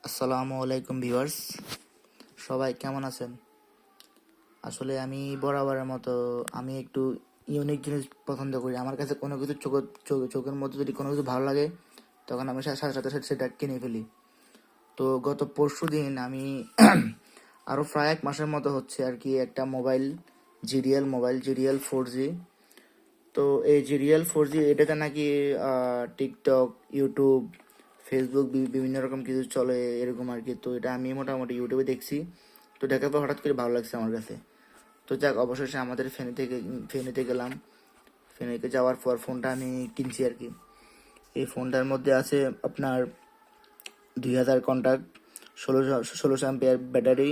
আসসালামু আলাইকুম ভিউয়ার্স, সবাই কেমন আছেন? আসলে আমি বরাবরের মতো আমি একটু ইউনিক জিনিস পছন্দ করি। আমার কাছে কোনো কিছু চোখের মধ্যে যদি কোনো কিছু ভালো লাগে, তখন আমি সাথে সাথে সাথে সেটা কিনে ফেলি। তো গত পরশু দিন আমি আরও প্রায় 1 মাসের মতো হচ্ছে আর কি একটা মোবাইল জিডিএল 4G। তো এই জিডিএল 4G এটাতে নাকি টিকটক, ইউটিউব, ফেসবুক বিভিন্ন রকম কিছু চলে এরকম আর কি। তো এটা আমি মোটামুটি ইউটিউবে দেখছি। তো দেখার পর হঠাৎ করে ভালো লাগছে আমার কাছে। তো যাক, অবশেষে আমাদের ফেনীতে গেলাম। ফেনীতে যাওয়ার পর ফোনটা আমি কিনছি আর কি। এই ফোনটার মধ্যে আছে আপনার 2000 contact, 1600 ampere battery,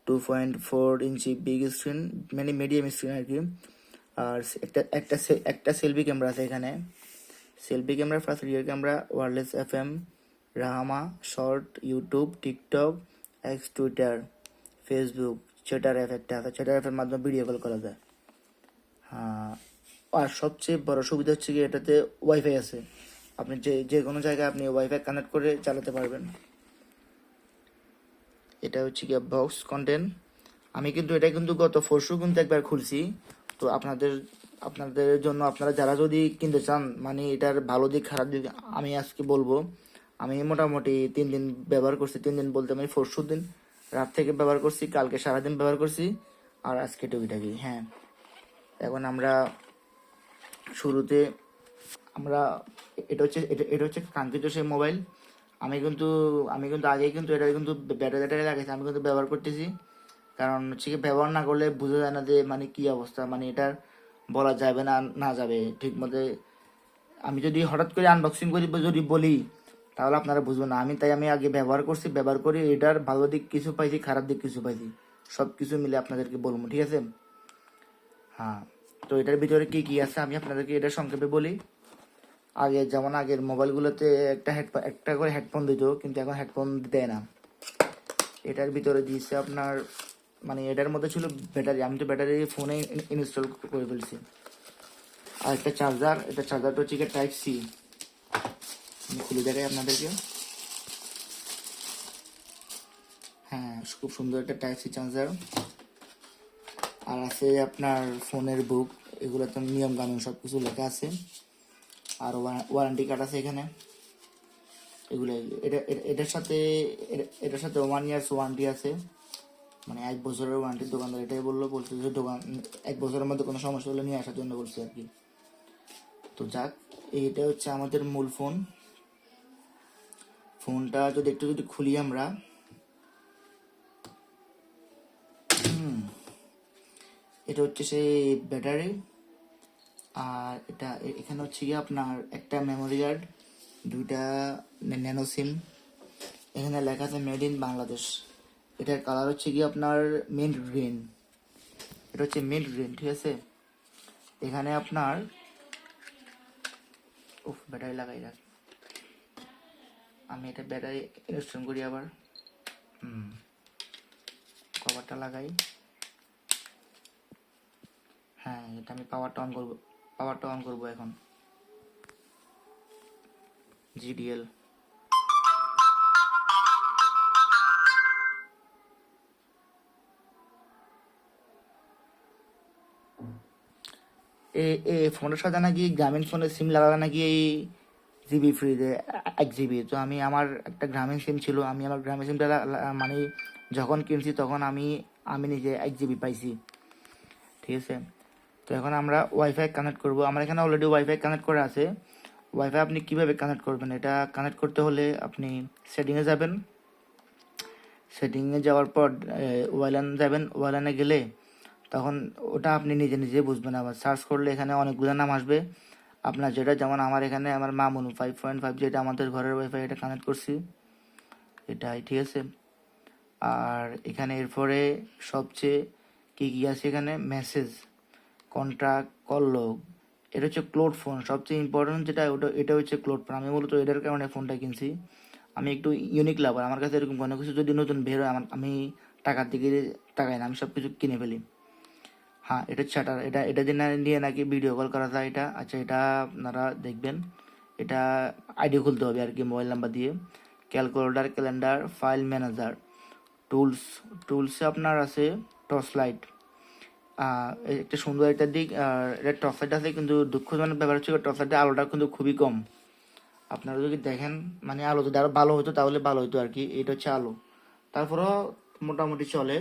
2.4 inch big screen, মানে মিডিয়াম স্ক্রিন আর কি। আর একটা সেলফি ক্যামেরা আছে এখানে। Selfie camera plus rear camera, wireless FM, রাহামা, short, YouTube, TikTok, X, Twitter, Facebook, chatter app একটা আছে, চ্যাটার অ্যাপের মাধ্যমে ভিডিও কল করা যায়। হ্যাঁ, আর সবচেয়ে বড় সুবিধা হচ্ছে কি এটাতে ওয়াইফাই আছে। আপনি যে যে কোনো জায়গায় আপনি ওয়াইফাই কানেক্ট করে চালাতে পারবেন। এটা হচ্ছে কি বক্স কন্টেন্ট। আমি কিন্তু এটা কিন্তু গত পরশু কিন্তু একবার খুলছি। তো আপনাদের জন্য, আপনারা যারা যদি কিনতে চান, মানে এটার ভালো দিক খারাপ দিক আমি আজকে বলবো। আমি মোটামুটি 3 দিন ব্যবহার করছি। 3 দিন বলতে আমি পরশু দিন রাত থেকে ব্যবহার করছি, কালকে সারাদিন ব্যবহার করছি, আর আজকে টুকিটাকি। হ্যাঁ, এখন আমরা শুরুতে আমরা এটা হচ্ছে কাঙ্ক্ষিত সেই মোবাইল। আমি কিন্তু আগে কিন্তু এটা কিন্তু ব্যাটারি লাগাইছি, আমি কিন্তু ব্যবহার করতেছি। কারণ হচ্ছে কি, ব্যবহার না করলে বোঝা যায় না যে মানে কি অবস্থা, মানে এটার বলা যাবে না না যাবে ঠিক মতো। আমি যদি হঠাৎ করে আনবক্সিং করি যদি বলি, তাহলে আপনারা বুঝবেন না। আমি আগে ব্যবহার করছি, ব্যবহার করে এটার ভালো দিক কিছু পাইছি, খারাপ দিক কিছু পাইছি, সব কিছু মিলে আপনাদেরকে বলবো, ঠিক আছে? হ্যাঁ, তো এটার ভিতরে কি কি আছে আমি আপনাদেরকে এটা সংক্ষেপে বলি। যেমন আগের মোবাইলগুলোতে একটা করে হেডফোন দিত, কিন্তু এখন হেডফোন দেয় না। এটার ভিতরে দিয়েছে আপনার, মানে এটার মধ্যে ছিল ব্যাটারি। আমি তো ব্যাটারি ফোনে ইনস্টল করে ফেলছি। আর একটা চার্জার, এটা চার্জারটা হচ্ছে টাইপ সি। আমি খুলে দেখাই আপনাদেরকে। হ্যাঁ, খুব সুন্দর একটা টাইপ সি চার্জার। আর আছে আপনার ফোনের বুক, এগুলোতে নিয়ম কানুন সব কিছু লেখা আছে। আর ওয়ারেন্টি কার্ড আছে এখানে। এগুলো এটার সাথে 1 ইয়ার্স ওয়ারেন্টি আছে, মানে 1 বছরের ওয়ারেন্টি। দোকানদার এটাই বলছে যে 1 বছরের মধ্যে কোনো সমস্যা হলে নিয়ে আসার জন্য বলছে আর কি। তো যাক, এটা হচ্ছে আমাদের মূল ফোনটা যদি খুলি আমরা, এটা হচ্ছে সেই ব্যাটারি। আর এখানে হচ্ছে গিয়ে আপনার একটা মেমোরি কার্ড, 2টা ন্যানো সিম। এখানে লেখা আছে মেড ইন বাংলাদেশ। এটার কালার হচ্ছে গিয়ে আপনার মিন্ট গ্রিন। এটা হচ্ছে মিন্ট গ্রিন, ঠিক আছে? এখানে আপনার ব্যাটারি লাগাই রাখ, আমি এটা ব্যাটারি ইনস্টল করি আবার। কভারটা লাগাই। হ্যাঁ, এটা আমি পাওয়ারটা অন করবো এখন। জিডিএল ফোনের সাথে নাকি গ্রামীণ ফোনের সিম লাগালে নাকি এই জিবি ফ্রি দেয়, 1 জিবি। তো আমার একটা গ্রামীণ সিম ছিল, আমি আমার গ্রামীণ সিমটা মানে যখন কিনছি তখন আমি নিজে 1 জিবি পাইছি, ঠিক আছে? তো এখন আমরা ওয়াইফাই কানেক্ট করব। আমার এখানে অলরেডি ওয়াইফাই কানেক্ট করা আছে। ওয়াইফাই আপনি কিভাবে কানেক্ট করবেন? এটা কানেক্ট করতে হলে আপনি সেটিংয়ে যাবেন। সেটিংয়ে যাওয়ার পর ওয়াইল্যান যাবেন। ওয়াইল্যানে গেলে তখন ওটা আপনি নিজে নিজে বুঝবেন। আবার সার্চ করলে এখানে অনেকগুলো নাম আসবে আপনার, যেটা যেমন আমার এখানে আমার মামুন 5.5, যেটা আমাদের ঘরের ওয়াইফাই, এটা কানেক্ট করছি এটাই, ঠিক আছে? আর এখানে এরপরে সবচেয়ে কী কী আছে এখানে, মেসেজ, কন্ট্যাক্ট, কল লগ। এটা হচ্ছে ক্লোড ফোন, সবচেয়ে ইম্পর্টেন্ট যেটা এটা হচ্ছে ক্লোড ফোন। আমি মূলত এটার কারণে ফোনটা কিনছি। আমি একটু ইউনিক লাভার, আমার কাছে এরকম কোনো কিছু যদি নতুন বের হয় আমি টাকার দিকে তাকাই না, আমি সব কিছু কিনে ফেলি। হ্যাঁ, এটা চ্যাটার, এটা নিয়ে নাকি ভিডিও কল করা যায়। এটা এটা আপনারা দেখবেন। এটা আইডি খুলতে হবে আর কি, মোবাইল নাম্বার দিয়ে। ক্যালকুলেটর, ক্যালেন্ডার, ফাইল ম্যানেজার, টুলসে আপনার আছে টর্চ লাইট। একটা সুন্দর একটা দিক, আর এটা টর্চ লাইট আছে, কিন্তু দুঃখজনক ব্যাপার হচ্ছে টর্চ লাইটের আলোটা কিন্তু খুবই কম। আপনারা যদি দেখেন মানে আলো যদি আরো ভালো হতো তাহলে ভালো হতো আর কি। এটা হচ্ছে আলো, তারপরেও মোটামুটি চলে,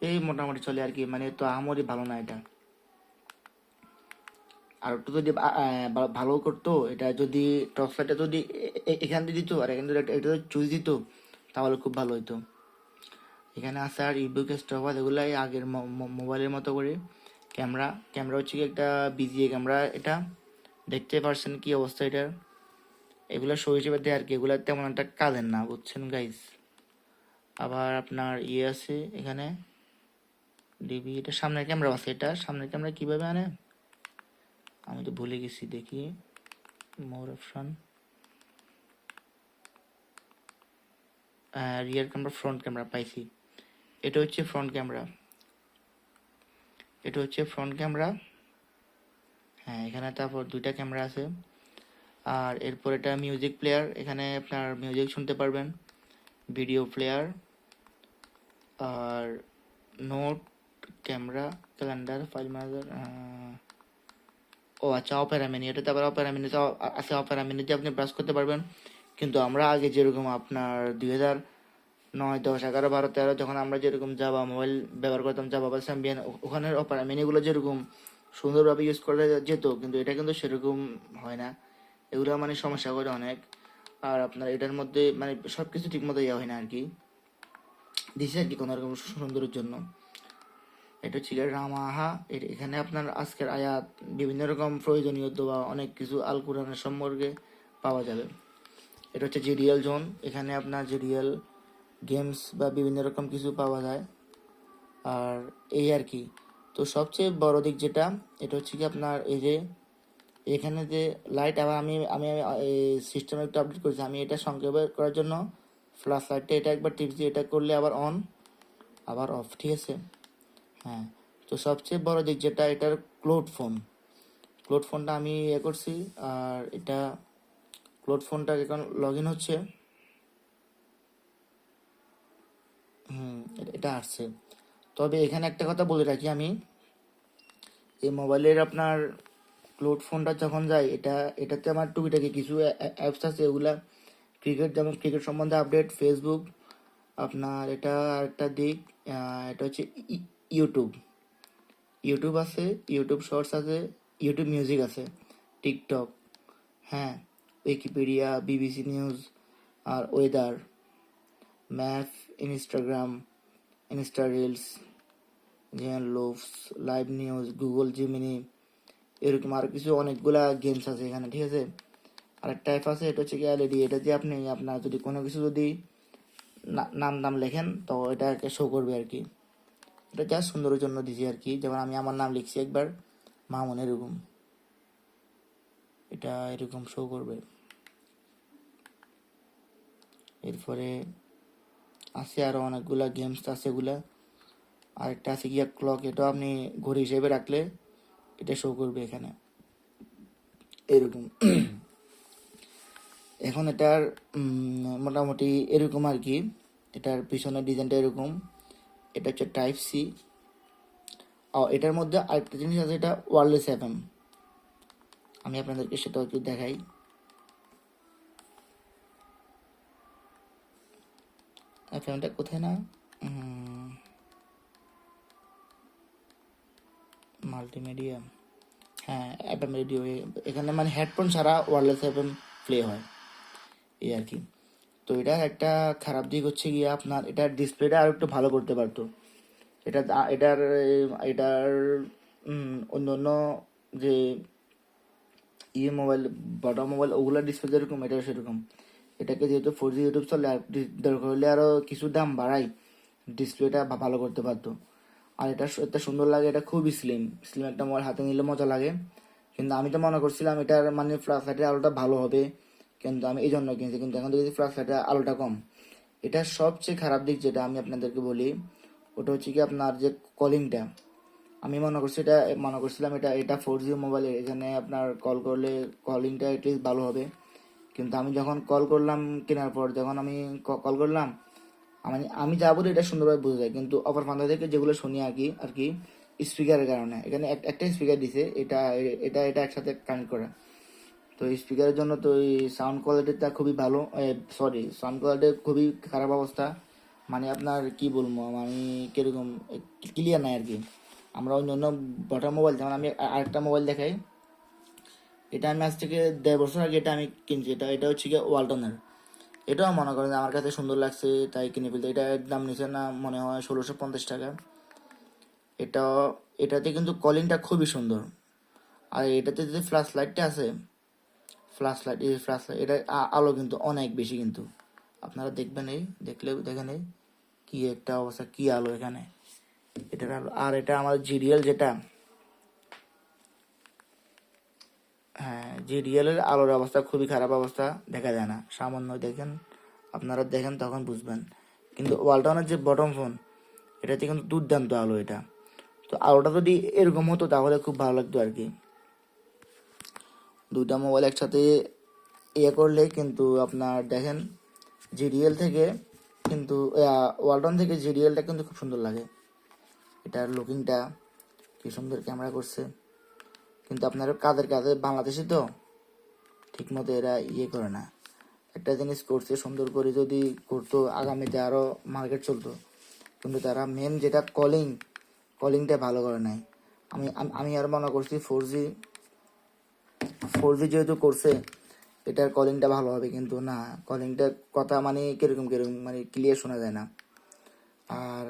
এই মোটামুটি চলে আর কি, মানে তো আমারই ভালো না এটা। আর একটু যদি ভালো করতো, এটা যদি টর্চ লাইটটা যদি এখান দিয়ে দিত আর এখান দিয়ে এটা চুজ দিত তাহলে খুব ভালো হতো। এখানে আছে আর ইবুক স্টপার, এগুলাই আগের মোবাইলের মতো করে। ক্যামেরা হচ্ছে কি একটা বিজিএ ক্যামেরা, এটা দেখতে পারছেন কি অবস্থা এটার। এগুলো শো হিসেবে দেয় আর কি, এগুলো তেমন একটা কাজের না, বুঝছেন গাইস। আবার আপনার ইয়ে আছে এখানে ডিবি, এটা সামনের ক্যামেরা আছে। এটা সামনের ক্যামেরা কিভাবে আনে আমি তো ভুলে গেছি, দেখি মোর option, rear camera, front camera পাইছি। এটা হচ্ছে ফ্রন্ট ক্যামেরা, হ্যাঁ এখানে তারপর দুইটা ক্যামেরা আছে। আর এরপর এটা মিউজিক প্লেয়ার, এখানে আপনার মিউজিক শুনতে পারবেন। ভিডিও প্লেয়ার, আর note, camera, calendar, file manager, ও আচ্ছা অপেরা মিনি, এটাতে আবার অপেরা মিনিতে আছে, অপেরা মিনিতে আপনি ব্রাশ করতে পারবেন। কিন্তু আমরা আগে যেরকম আপনার 2009, 10, 11, 12, 13 যখন আমরা যেরকম জাভা মোবাইল ব্যবহার করতাম, জাভা বা স্যাম্বিয়ান, ওখানে অপেরা মিনিগুলো যেরকম সুন্দরভাবে ইউজ করা যেত, কিন্তু এটা কিন্তু সেরকম হয় না। এগুলো মানে সমস্যা করে অনেক। আর আপনার এটার মধ্যে মানে সব কিছু ঠিক মতো ইয়ে হয় না আর কি, দিছে আর কি কোনো রকম সুন্দরের জন্য। এটা হচ্ছে রামাহা, এখানে আপনার আজকের আয়াত, বিভিন্ন রকম প্রয়োজনীয় দোয়া, অনেক কিছু আল কোরআনের সম্পর্কে পাওয়া যাবে। এটা হচ্ছে জিডিএল জোন, এখানে আপনার জিডিএল গেমস বা বিভিন্ন রকম কিছু পাওয়া যায়। আর এই আর কি। তো সবচেয়ে বড় দিক যেটা, এটা হচ্ছে কি আপনার এই যে এখানে যে লাইট, আবার আমি আমি সিস্টেমে একটু আপডেট করেছি, আমি এটা সংক্ষেপে করার জন্য ফ্ল্যাশ লাইটটা এটা একবার টিপস দিয়ে এটা করলে আবার অন আবার অফ, ঠিক আছে। হ্যাঁ, তো সবচেয়ে বড় দিক যেটা, এটার ক্লোড ফোনটা আমি করছি। আর এটা ক্লোড ফোনটা এখন লগ ইন হচ্ছে, এটা আসছে। তবে এখানে একটা কথা বলে রাখি আমি, এই মোবাইলের আপনার ক্লোড ফোনটা যখন যায়, এটাতে আমার টুকিটাকি কিছু অ্যাপস আছে, এগুলা যেমন ক্রিকেট সম্বন্ধে আপডেট, ফেসবুক, আপনার এটা আরেকটা দিক, এটা হচ্ছে ইউটিউব ইউটিউব আছে, ইউটিউব শর্টস আছে, ইউটিউব মিউজিক আছে, টিকটক, হ্যাঁ, উইকিপিডিয়া, বিবিসি নিউজ, আর weather, map, Instagram, Insta reels, লোভস, লাইভ নিউজ, গুগল জিমিনি, এরকম আর কিছু অনেকগুলা গেমস আছে এখানে, ঠিক আছে। আর একটা অ্যাপ আছে, এটা হচ্ছে কি এলইডি, এটা দিয়ে আপনি আপনার যদি কোনো কিছু যদি নাম লেখেন তো এটাকে শো করবে আর কি। এটা জাস্ট সুন্দরের জন্য দিছি আর কি, যেমন আমি আমার নাম লিখছি একবার মামুন, এরকম এটা এরকম শো করবে। এরপরে আছে আরো অনেকগুলা গেমস আছে এগুলা। আরেকটা আছে গিয়া ক্লক, এটাও আপনি ঘড়ি হিসেবে রাখলে এটা শো করবে এখানে, এরকম। এখন এটার মোটামুটি এরকম আর কি, এটার পিছনের ডিজাইনটা এরকম। এটা হচ্ছে টাইপ সি। এটার মধ্যে আরেকটা জিনিস আছে, এটা ওয়্যারলেস এফএম, আমি আপনাদেরকে সেটাও একটু দেখাই। এফএমটা কোথায় না, মাল্টিমিডিয়া, হ্যাঁ এফএম রেডিও, এখানে মানে হেডফোন ছাড়া ওয়্যারলেস এফএম প্লে হয়, এই আর কি। তো এটার একটা খারাপ দিক হচ্ছে গিয়ে আপনার এটার ডিসপ্লেটা আর একটু ভালো করতে পারতো। এটা এটার এটার অন্য অন্য যে মোবাইল, বড় মোবাইল, ওগুলোর ডিসপ্লে যেরকম এটা সেরকম। এটাকে যেহেতু 4G ইউটিউব চলে, আর দরকার হলে আরও কিছু দাম বাড়াই, ডিসপ্লেটা ভালো করতে পারতো। আর এটা সুন্দর লাগে, এটা খুবই স্লিম একটা মোবাইল, হাতে নিলে মজা লাগে। কিন্তু আমি তো মনে করছিলাম এটার মানে ফ্ল্যাশ লাইটের আলোটা ভালো হবে, কিন্তু আমি এই জন্য কিনছি, কিন্তু এখন দেখছি ফ্ল্যাশ লাইটের আলোটা কম। এটার সবচেয়ে খারাপ দিক যেটা আমি আপনাদেরকে বলি, ওটা হচ্ছে কি আপনার যে কলিংটা, আমি মনে করছিলাম এটা 4G মোবাইলে, এখানে আপনার কল করলে কলিংটা এটলিস্ট ভালো হবে, কিন্তু আমি যখন কল করলাম কেনার পর যখন আমি কল করলাম, আমি যা বলি এটা সুন্দরভাবে বোঝা যায়, কিন্তু অপর প্রান্ত থেকে যেগুলো শুনি আর কি স্পিকারের কারণে, এখানে একটা স্পিকার দিছে, এটা এটা এটা একসাথে কানেক্ট করা। তো স্পিকারের জন্য তো এই সাউন্ড কোয়ালিটিটা খুবই ভালো, সাউন্ড কোয়ালিটি খুবই খারাপ অবস্থা। মানে আপনার কি বলবো, আমি কিরকম ক্লিয়ার নাই আর কি। আমরা অন্য অন্য বটার মোবাইল, যেমন আমি আরেকটা মোবাইল দেখাই, এটা আমি আজ থেকে 1.5 বছর আগে এটা আমি কিনছি। এটা হচ্ছে গিয়ে ওয়ালটনের। এটাও মনে করেন আমার কাছে সুন্দর লাগছে তাই কিনে ফেলতে। এটা দাম নিচে না মনে হয় 1650 টাকা। এটা এটাতে কিন্তু কলিংটা খুবই সুন্দর। আর এটাতে যে ফ্ল্যাশ লাইটটা আছে, ফ্ল্যাশ লাইট এটা আলো কিন্তু অনেক বেশি, কিন্তু আপনারা দেখবেন, দেখলে দেখেন কি একটা অবস্থা, কি আলো এখানে, এটার আলো। আর এটা আমার জিডিএল যেটা, হ্যাঁ জিডিএল এর আলোর অবস্থা খুবই খারাপ অবস্থা, দেখা যায় না, সামান্য দেখেন, আপনারা দেখেন তখন বুঝবেন। কিন্তু ওয়ালটনের যে বটম ফোন, এটাতে কিন্তু দুর্দান্ত আলো এটা। তো আলোটা যদি এরকম হতো তাহলে খুব ভালো লাগতো আর কি। দুইটা মোবাইল একসাথে করলে কিন্তু আপনার দেখেন জিডিএল থেকে কিন্তু ওয়ালটন থেকে জিডিএলটা কিন্তু খুব সুন্দর লাগে। এটার লুকিংটা কি সুন্দর ক্যামেরা করছে, কিন্তু আপনার কাদের বাংলাদেশে তো ঠিকমতো এরা করে না। একটা জিনিস করছে, সুন্দর করে যদি করতো আগামীতে আরও মার্কেট চলতো, কিন্তু তারা মেন যেটা কলিংটা ভালো করে নাই। আমি আমি আর মনে করছি ফোর জি যেহেতু করছে এটার কলিংটা ভালো হবে, কিন্তু না, কলিংটা কথা মানে কিরকম মানে ক্লিয়ার শোনা যায় না। আর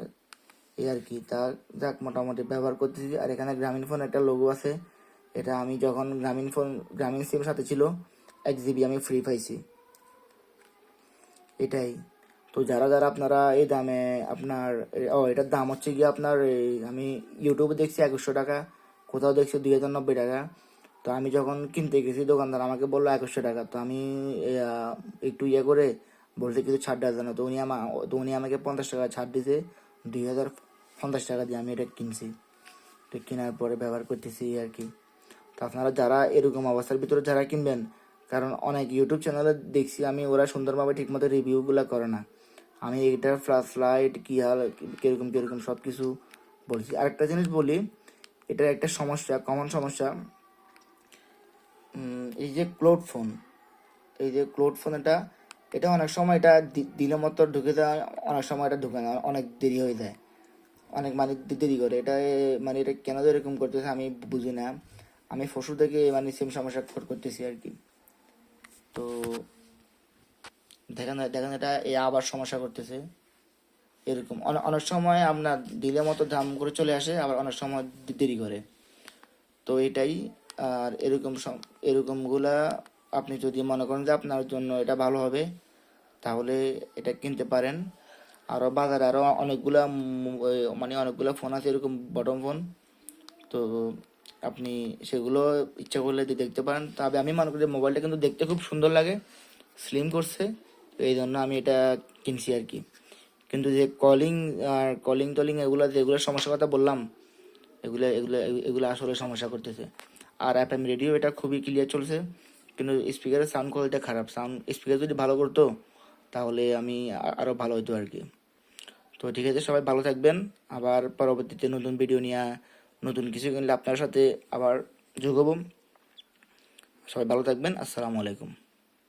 এই আর কি, তা যাক মোটামুটি ব্যবহার করতেছি। আর এখানে গ্রামীণ ফোন একটা লোগো আছে, এটা আমি যখন গ্রামীণ সিম সাথে ছিল 1 GB আমি ফ্রি পাইছি, এটাই। তো যারা যারা আপনারা এই দামে আপনার এটার দাম হচ্ছে গিয়ে আপনার আমি ইউটিউবে দেখছি 2100 টাকা, কোথাও দেখছি 2090 টাকা। তো আমি যখন কিনতে গেছি দোকানদার আমাকে বললো 2100 টাকা। তো আমি একটু করে বলতে কিছু ছাড় দেওয়ার জন্য, তো উনি আমাকে 50 টাকা ছাড় দিয়েছে, 2050 টাকা দিয়ে আমি এটা কিনছি। তো কেনার পরে ব্যবহার করতেছি আর কি। তো আপনারা যারা এরকম অবস্থার ভিতরে যারা কিনবেন, কারণ অনেক ইউটিউব চ্যানেলে দেখছি আমি ওরা সুন্দরভাবে ঠিকমতো রিভিউগুলো করে না। আমি এটার ফ্ল্যাশ লাইট কী হাল কীরকম সব কিছু বলছি। আরেকটা জিনিস বলি, এটার একটা সমস্যা, কমন সমস্যা, এই যে ক্লোড ফোন এটা অনেক সময় এটা দিলে মতো ঢুকে যায়, অনেক সময় এটা ঢুকে না, অনেক দেরি হয়ে যায়, অনেক মানে দেরি করে এটা। মানে এটা কেন এরকম করতেছে আমি বুঝি না। আমি পশু থেকে মানে সেম সমস্যা করতেছি আর কি। তো দেখেন দেখেন এটা আবার সমস্যা করতেছে এরকম। অনেক সময় আপনার দিলে মতো দাম করে চলে আসে, আবার অনেক সময় দেরি করে। তো এটাই। আর এরকমগুলা আপনি যদি মনে করেন যে আপনার জন্য এটা ভালো হবে, তাহলে এটা কিনতে পারেন। আরও বাজারে আরও মানে অনেকগুলা ফোন আছে এরকম বটম ফোন। তো আপনি সেগুলো ইচ্ছা করলে দেখতে পারেন। তবে আমি মনে করি মোবাইলটা কিন্তু দেখতে খুব সুন্দর লাগে, স্লিম করছে, তো এই জন্য আমি এটা কিনছি আর কি। কিন্তু যে কলিং যেগুলো সমস্যার কথা বললাম, এগুলো আসলে সমস্যা করতেছে। আর FM রেডিও এটা খুবই ক্লিয়ার চলছে, কিন্তু স্পিকারের সাউন্ড কোয়ালিটি খারাপ। স্পিকার যদি ভালো করতো তাহলে আমি আরও ভালো হতো আর কি। তো ঠিক আছে, সবাই ভালো থাকবেন। আবার পরবর্তীতে নতুন ভিডিও নিয়ে নতুন কিছু কিনলে আপনার সাথে আবার যোগ হব। সবাই ভালো থাকবেন। আসসালামু আলাইকুম।